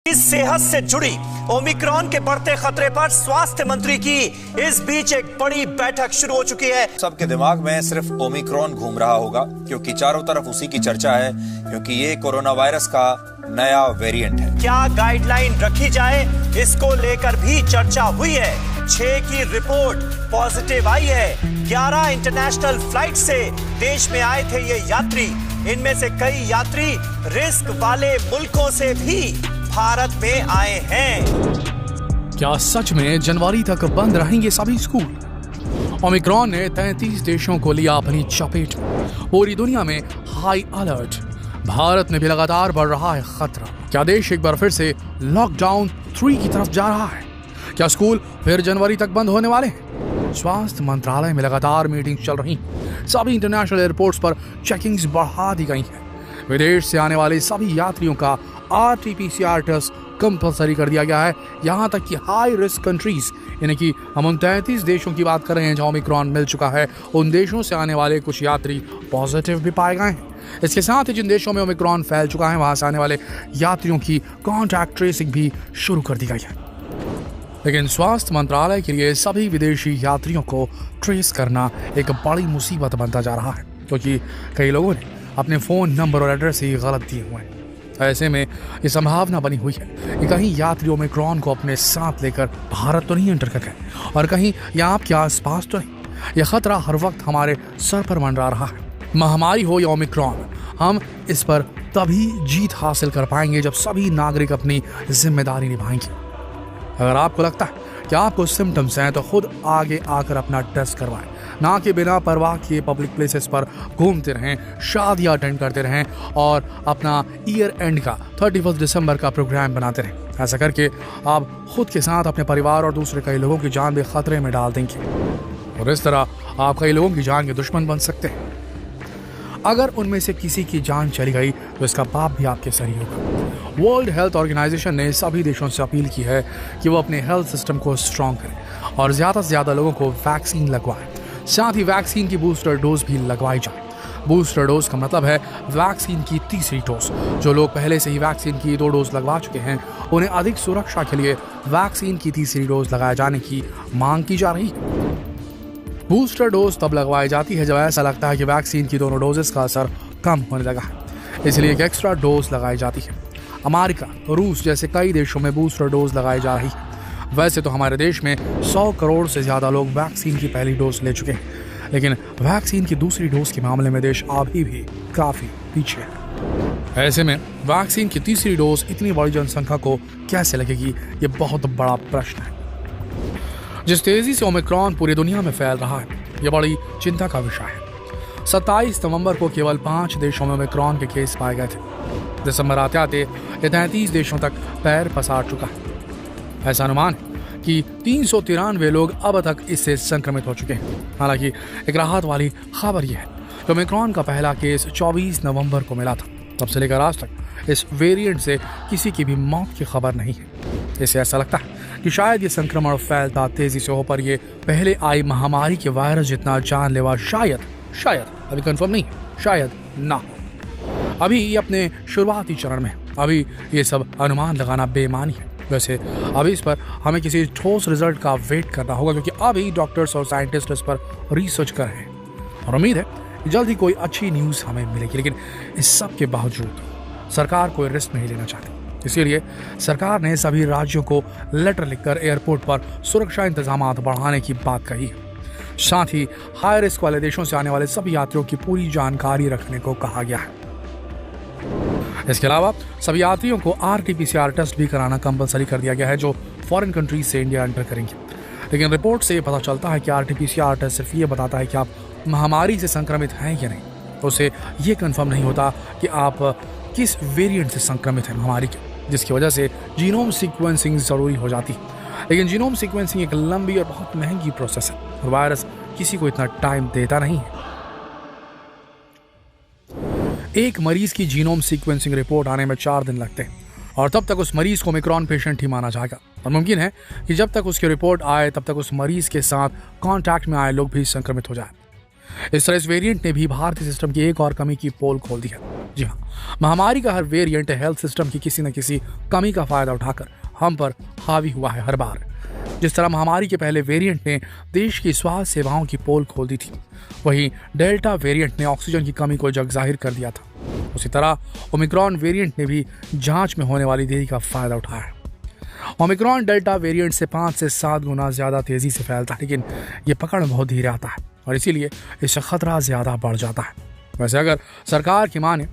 इस सेहत से जुड़ी ओमिक्रॉन के बढ़ते खतरे पर स्वास्थ्य मंत्री की इस बीच एक बड़ी बैठक शुरू हो चुकी है। सबके दिमाग में सिर्फ ओमिक्रॉन घूम रहा होगा क्योंकि चारों तरफ उसी की चर्चा है, क्योंकि ये कोरोना वायरस का नया वेरिएंट है। क्या गाइडलाइन रखी जाए, इसको लेकर भी चर्चा हुई है। 6 की रिपोर्ट पॉजिटिव आई है। 11 इंटरनेशनल फ्लाइट से देश में आए थे ये यात्री। इनमें से कई यात्री रिस्क वाले मुल्कों से भी भारत में आए हैं। क्या सच में जनवरी तक बंद रहेंगे सभी स्कूल? ओमिक्रॉन ने 33 देशों को लिया अपनी चपेट में। पूरी दुनिया में हाई अलर्ट। भारत में भी लगातार बढ़ रहा है खतरा। क्या देश एक बार फिर से लॉकडाउन 3 की तरफ जा रहा है? क्या स्कूल फिर जनवरी तक बंद होने वाले हैं? स्वास्थ्य मंत्रालय में लगातार मीटिंग चल रही। सभी इंटरनेशनल एयरपोर्ट्स पर चेकिंग्स बढ़ा दी गई हैं। विदेश से आने वाले सभी यात्रियों का RT-PCR टेस्ट कंपलसरी कर दिया गया है। यहाँ तक कि हाई रिस्क कंट्रीज, यानी कि हम उन 33 देशों की बात कर रहे हैं जहाँ ओमिक्रॉन मिल चुका है, उन देशों से आने वाले कुछ यात्री पॉजिटिव भी पाए गए हैं। इसके साथ ही जिन देशों में ओमिक्रॉन फैल चुका है वहाँ से आने वाले यात्रियों की कॉन्टैक्ट ट्रेसिंग भी शुरू कर दी गई है। लेकिन स्वास्थ्य मंत्रालय के लिए सभी विदेशी यात्रियों को ट्रेस करना एक बड़ी मुसीबत बनता जा रहा है, क्योंकि कई लोगों ने अपने फ़ोन नंबर और एड्रेस ही गलत दिए हुए हैं। ऐसे में ये संभावना बनी हुई है कि कहीं यात्री ओमिक्रॉन को अपने साथ लेकर भारत तो नहीं एंटर कर गए, और कहीं यहाँ आपके आसपास तो नहीं। यह खतरा हर वक्त हमारे सर पर मंडरा रहा है। महामारी हो या ओमिक्रॉन, हम इस पर तभी जीत हासिल कर पाएंगे जब सभी नागरिक अपनी जिम्मेदारी निभाएंगे। अगर आपको लगता है कि आपको सिम्टम्स हैं तो खुद आगे आकर अपना टेस्ट करवाएं, ना कि बिना परवाह किए पब्लिक प्लेसेस पर घूमते रहें, शादियां अटेंड करते रहें और अपना ईयर एंड का 31 दिसंबर का प्रोग्राम बनाते रहें। ऐसा करके आप खुद के साथ अपने परिवार और दूसरे कई लोगों की जान भी खतरे में डाल देंगे, और इस तरह आप कई लोगों की जान के दुश्मन बन सकते हैं। अगर उनमें से किसी की जान चली गई तो इसका पाप भी आपके सर ही होगा। वर्ल्ड हेल्थ ऑर्गेनाइजेशन ने सभी देशों से अपील की है कि वो अपने हेल्थ सिस्टम को स्ट्रॉन्ग करें और ज़्यादा से ज़्यादा लोगों को वैक्सीन लगवाएं। साथ ही वैक्सीन की बूस्टर डोज भी लगवाई जाए। बूस्टर डोज का मतलब है वैक्सीन की तीसरी डोज। जो लोग पहले से ही वैक्सीन की 2 डोज लगवा चुके हैं, उन्हें अधिक सुरक्षा के लिए वैक्सीन की तीसरी डोज लगाए जाने की मांग की जा रही है। बूस्टर डोज तब लगवाई जाती है जब ऐसा लगता है कि वैक्सीन की दोनों डोजेस का असर कम होने लगा है, इसलिए एक एक्स्ट्रा डोज लगाई जाती है। अमेरिका, रूस जैसे कई देशों में बूस्टर डोज लगाई जा रही है। वैसे तो हमारे देश में 100 करोड़ से ज़्यादा लोग वैक्सीन की पहली डोज ले चुके हैं, लेकिन वैक्सीन की दूसरी डोज के मामले में देश अभी भी काफ़ी पीछे है। ऐसे में वैक्सीन की तीसरी डोज इतनी बड़ी जनसंख्या को कैसे लगेगी, ये बहुत बड़ा प्रश्न है। जिस तेजी से ओमिक्रॉन पूरी दुनिया में फैल रहा है, ये बड़ी चिंता का विषय है। 27 नवंबर को केवल 5 देशों में ओमिक्रॉन के केस पाए गए थे। दिसंबर आते आते ये 33 देशों तक पैर पसार चुका है। ऐसा अनुमान है कि 393 लोग अब तक इससे संक्रमित हो चुके हैं। हालांकि एक राहत वाली खबर यह है कि ओमिक्रॉन का पहला केस 24 नवंबर को मिला था। तब से लेकर आज तक इस वेरिएंट से किसी की भी मौत की खबर नहीं है। इससे ऐसा लगता है कि शायद ये संक्रमण फैलता तेजी से हो, पर ये पहले आई महामारी के वायरस जितना जानलेवा शायद अभी कंफर्म नहीं है, शायद ना हो। अभी ये अपने शुरुआती चरण में, अभी ये सब अनुमान लगाना बेईमानी है। वैसे अभी इस पर हमें किसी ठोस रिजल्ट का वेट करना होगा, क्योंकि अभी डॉक्टर्स और साइंटिस्ट इस पर रिसर्च कर रहे हैं और उम्मीद है कि जल्द ही कोई अच्छी न्यूज़ हमें मिलेगी। लेकिन इस सब के बावजूद सरकार कोई रिस्क नहीं लेना चाहती, इसीलिए सरकार ने सभी राज्यों को लेटर लिखकर एयरपोर्ट पर सुरक्षा इंतजाम बढ़ाने की बात कही है। साथ ही हाई रिस्क वाले देशों से आने वाले सभी यात्रियों की पूरी जानकारी रखने को कहा गया है। इसके अलावा सभी यात्रियों को RT-PCR टेस्ट भी कराना कंपलसरी कर दिया गया है, जो फॉरेन कंट्रीज से इंडिया एंटर करेंगे। लेकिन रिपोर्ट से पता चलता है कि RT-PCR टेस्ट सिर्फ ये बताता है कि आप महामारी से संक्रमित हैं या नहीं, उसे ये कंफर्म नहीं होता कि आप किस वेरिएंट से संक्रमित हैं महामारी के, जिसकी वजह से जीनोम सीक्वेंसिंग जरूरी हो जाती है। लेकिन जीनोम सीक्वेंसिंग एक लंबी और बहुत महंगी प्रोसेस है, और वायरस किसी को इतना टाइम देता नहीं है। एक मरीज की जीनोम सीक्वेंसिंग रिपोर्ट आने में 4 दिन लगते हैं, और तब तक उस मरीज को ओमिक्रॉन पेशेंट ही माना जाएगा। और मुमकिन है कि जब तक उसकी रिपोर्ट आए तब तक उस मरीज के साथ कांटेक्ट में आए लोग भी संक्रमित हो जाए। इस तरह इस वेरिएंट ने भी भारतीय सिस्टम की एक और कमी की पोल खोल दी है। जी हाँ, महामारी का हर वेरिएंट हेल्थ सिस्टम की किसी न किसी कमी का फायदा उठाकर हम पर हावी हुआ है हर बार। जिस तरह महामारी के पहले वेरिएंट ने देश की स्वास्थ्य सेवाओं की पोल खोल दी थी, वहीं डेल्टा वेरिएंट ने ऑक्सीजन की कमी को जग जाहिर कर दिया था। उसी तरह ओमिक्रॉन वेरिएंट ने भी जांच में होने वाली देरी का फायदा उठाया है। ओमिक्रॉन डेल्टा वेरिएंट से 5 से 7 गुना ज्यादा तेजी से फैलता है, लेकिन ये पकड़ बहुत धीरे आता है और इसीलिए इससे खतरा ज्यादा बढ़ जाता है। वैसे अगर सरकार की माने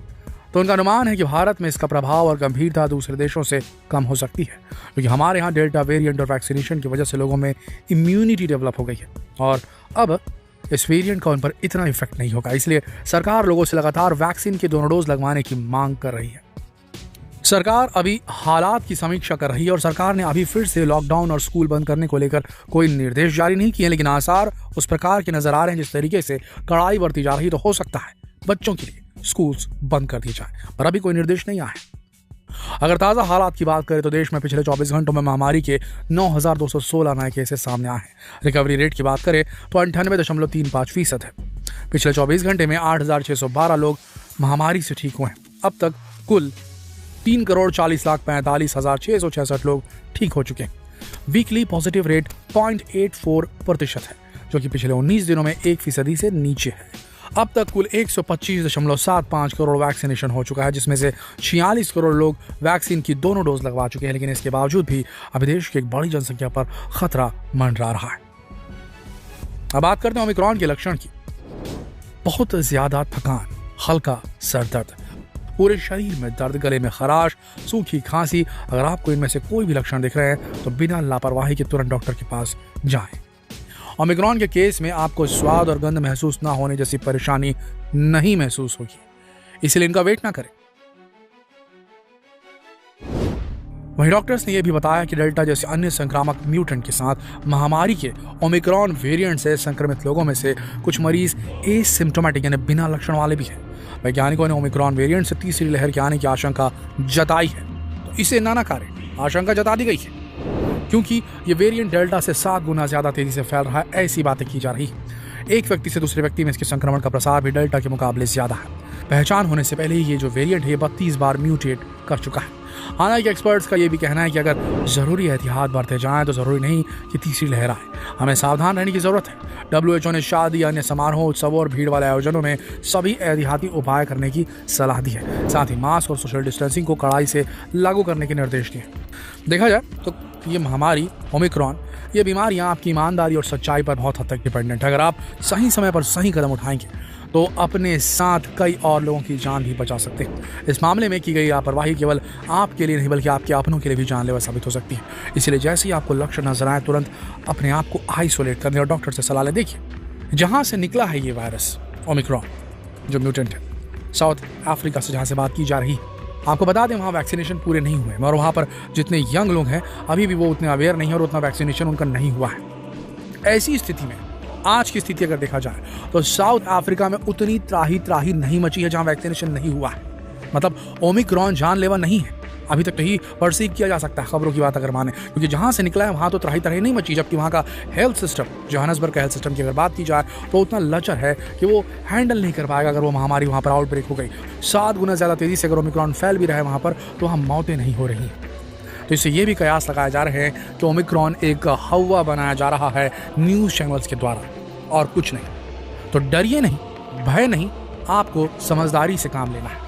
तो उनका अनुमान है कि भारत में इसका प्रभाव और गंभीरता दूसरे देशों से कम हो सकती है, क्योंकि हमारे यहाँ डेल्टा वेरिएंट और वैक्सीनेशन की वजह से लोगों में इम्यूनिटी डेवलप हो गई है और अब इस वेरिएंट का उन पर इतना इफेक्ट नहीं होगा। इसलिए सरकार लोगों से लगातार वैक्सीन के दोनों डोज लगवाने की मांग कर रही है। सरकार अभी हालात की समीक्षा कर रही है और सरकार ने अभी फिर से लॉकडाउन और स्कूल बंद करने को लेकर कोई निर्देश जारी नहीं किए, लेकिन आसार उस प्रकार के नजर आ रहे हैं जिस तरीके से कड़ाई बरती जा रही, तो हो सकता है बच्चों के लिए स्कूल्स बंद कर दिए जाए, पर अभी कोई निर्देश नहीं आया। अगर ताज़ा हालात की बात करें तो देश में पिछले 24 घंटों में महामारी के 9,216 नए केसेस सामने आए हैं। रिकवरी रेट की बात करें तो 98.35% है। पिछले 24 घंटे में 8,612 लोग महामारी से ठीक हुए हैं। अब तक कुल 3,40,45,666 लोग ठीक हो चुके हैं। वीकली पॉजिटिव रेट 0.84% है, जो कि पिछले 19 दिनों में 1% से नीचे है। अब तक कुल 125.75 करोड़ वैक्सीनेशन हो चुका है, जिसमें से 46 करोड़ लोग वैक्सीन की दोनों डोज लगवा चुके हैं, लेकिन इसके बावजूद भी अभी देश की एक बड़ी जनसंख्या पर खतरा मंडरा रहा है। अब बात करते हैं ओमिक्रॉन के लक्षण की। बहुत ज्यादा थकान, हल्का सर दर्द, पूरे शरीर में दर्द, गले में खराश, सूखी खांसी। अगर आपको इनमें से कोई भी लक्षण दिख रहे हैं तो बिना लापरवाही के तुरंत डॉक्टर के पास जाएं। ओमिक्रॉन के केस में आपको स्वाद और गंध महसूस ना होने जैसी परेशानी नहीं महसूस होगी, इसलिए इनका वेट ना करें। वहीं डॉक्टर्स ने यह भी बताया कि डेल्टा जैसे अन्य संक्रामक म्यूटेंट के साथ महामारी के ओमिक्रॉन वेरिएंट से संक्रमित लोगों में से कुछ मरीज एसिम्प्टोमेटिक यानी बिना लक्षण वाले भी हैं। वैज्ञानिकों ने ओमिक्रॉन वेरिएंट से तीसरी लहर के आने की आशंका जताई है, तो इसे ना नकारें। आशंका जता दी गई है क्योंकि ये वेरिएंट डेल्टा से 7 गुना ज्यादा तेजी से फैल रहा है, ऐसी बातें की जा रही है। एक व्यक्ति से दूसरे व्यक्ति में इसके संक्रमण का प्रसार भी डेल्टा के मुकाबले ज्यादा है। पहचान होने से पहले ही ये जो वेरिएंट है 32 बार म्यूटेट कर चुका है। हालांकि एक्सपर्ट्स का ये भी कहना है कि अगर जरूरी एहतियात बरते जाएं तो जरूरी नहीं कि तीसरी लहर आए। हमें सावधान रहने की जरूरत है। WHO ने शादी, अन्य समारोह, उत्सवों और भीड़ वाले आयोजनों में सभी एहतियाती उपाय करने की सलाह दी है। साथ ही मास्क और सोशल डिस्टेंसिंग को कड़ाई से लागू करने के निर्देश दिए। देखा जाए तो ये महामारी ओमिक्रॉन, ये बीमारियां आपकी ईमानदारी और सच्चाई पर बहुत हद तक डिपेंडेंट है। अगर आप सही समय पर सही कदम उठाएंगे तो अपने साथ कई और लोगों की जान भी बचा सकते हैं। इस मामले में की गई लापरवाही केवल आपके लिए नहीं बल्कि आपके अपनों के लिए भी जानलेवा साबित हो सकती है। इसलिए जैसे ही आपको लक्षण नजर आए तुरंत अपने आप को आइसोलेट करने और डॉक्टर से सलाह लें। देखिए, जहाँ से निकला है ये वायरस ओमिक्रॉन जो म्यूटेंट है, साउथ अफ्रीका से जहाँ से बात की जा रही है, आपको बता दें वहाँ वैक्सीनेशन पूरे नहीं हुए और वहाँ पर जितने यंग लोग हैं अभी भी वो उतने अवेयर नहीं है और उतना वैक्सीनेशन उनका नहीं हुआ है। ऐसी स्थिति में आज की स्थिति अगर देखा जाए तो साउथ अफ्रीका में उतनी त्राही नहीं मची है जहाँ वैक्सीनेशन नहीं हुआ है। मतलब ओमिक्रॉन जानलेवा नहीं है, अभी तक नहीं परसीव किया जा सकता है खबरों की बात अगर माने, क्योंकि जहाँ से निकला है वहाँ तो त्राही नहीं मची। जबकि वहाँ का हेल्थ सिस्टम, जोहान्सबर्ग का हेल्थ सिस्टम की अगर बात की जाए तो उतना लचर है कि वो हैंडल नहीं कर पाएगा अगर वो महामारी वहाँ पर आउटब्रेक हो गई। 7 गुना ज़्यादा तेज़ी से अगर ओमिक्रॉन फैल भी रहा है वहाँ पर तो वहाँ मौतें नहीं हो रही हैं। तो इससे ये भी कयास लगाए जा रहे हैं कि ओमिक्रॉन एक हवा बनाया जा रहा है न्यूज़ चैनल्स के द्वारा और कुछ नहीं। तो डरिए नहीं, भय नहीं, आपको समझदारी से काम लेना है।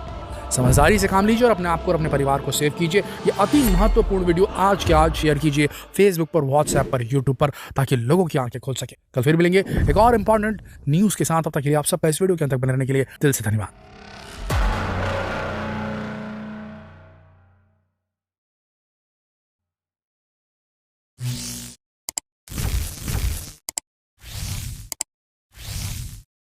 समझदारी से काम लीजिए और अपने आप को और अपने परिवार को सेव कीजिए। ये अति महत्वपूर्ण वीडियो आज के आज शेयर कीजिए फेसबुक पर, व्हाट्सएप पर, यूट्यूब पर, ताकि लोगों की आंखें खुल सके। कल फिर मिलेंगे एक और इंपॉर्टेंट न्यूज़ के साथ। तब तक के लिए आप सबका इस वीडियो के अंत तक बने रहने के लिए दिल से धन्यवाद।